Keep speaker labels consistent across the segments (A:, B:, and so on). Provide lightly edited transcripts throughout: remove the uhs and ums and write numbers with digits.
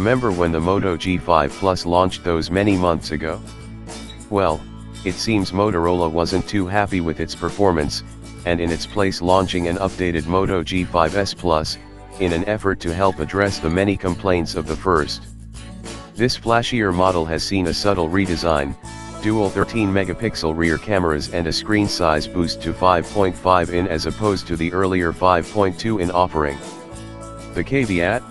A: Remember when the Moto G5 Plus launched those many months ago? Well, it seems Motorola wasn't too happy with its performance, and in its place launching an updated Moto G5S Plus, in an effort to help address the many complaints of the first. This flashier model has seen a subtle redesign, dual 13-megapixel rear cameras and a screen size boost to 5.5 in as opposed to the earlier 5.2 in offering. The caveat?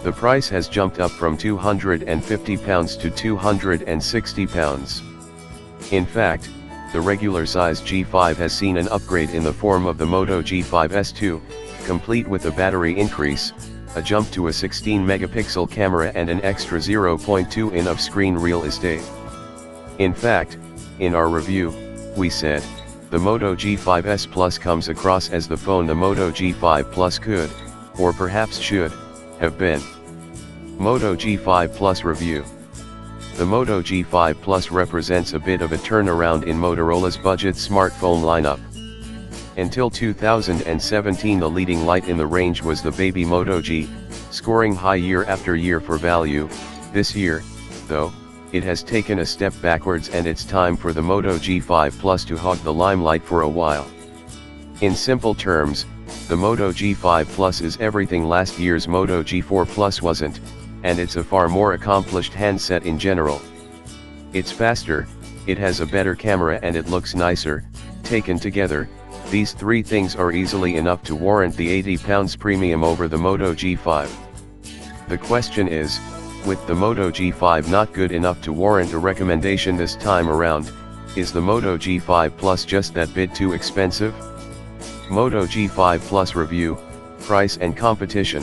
A: The price has jumped up from £250 to £260. In fact, the regular size G5 has seen an upgrade in the form of the Moto G5S2, complete with a battery increase, a jump to a 16-megapixel camera and an extra 0.2 in of screen real estate. In fact, in our review, we said, the Moto G5S Plus comes across as the phone the Moto G5 Plus could, or perhaps should, have been. Moto G5 Plus review. The Moto G5 Plus represents a bit of a turnaround in Motorola's budget smartphone lineup. Until 2017 the leading light in the range was the baby Moto G, scoring high year after year for value. This year, though, it has taken a step backwards and it's time for the Moto G5 Plus to hog the limelight for a while. In simple terms, the Moto G5 Plus is everything last year's Moto G4 Plus wasn't, and it's a far more accomplished handset in general. It's faster, it has a better camera and it looks nicer. Taken together, these three things are easily enough to warrant the £80 premium over the Moto G5. The question is, with the Moto G5 not good enough to warrant a recommendation this time around, is the Moto G5 Plus just that bit too expensive? Moto G5 Plus review, price and competition.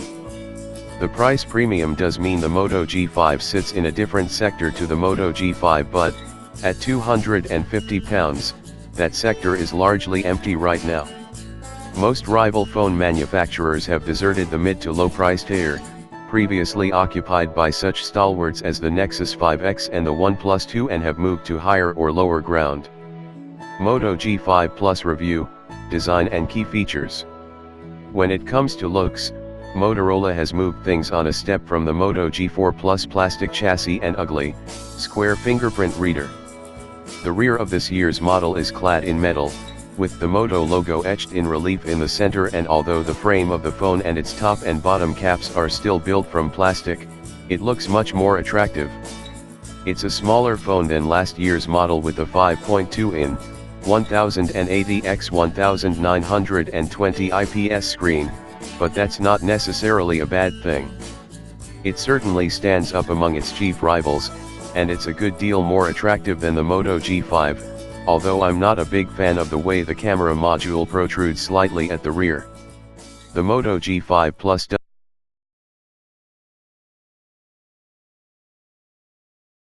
A: The price premium does mean the Moto G5 sits in a different sector to the Moto G5, but, at £250, that sector is largely empty right now. Most rival phone manufacturers have deserted the mid to low price tier, previously occupied by such stalwarts as the Nexus 5X and the OnePlus 2, and have moved to higher or lower ground. Moto G5 Plus review, design and key features. When it comes to looks, Motorola has moved things on a step from the Moto G4 Plus plastic chassis and ugly, square fingerprint reader. The rear of this year's model is clad in metal, with the Moto logo etched in relief in the center, and although the frame of the phone and its top and bottom caps are still built from plastic, it looks much more attractive. It's a smaller phone than last year's model with a 5.2 in, 1080 x 1920 IPS screen, but that's not necessarily a bad thing. It certainly stands up among its chief rivals, and it's a good deal more attractive than the Moto G5, although I'm not a big fan of the way the camera module protrudes slightly at the rear. The Moto G5 Plus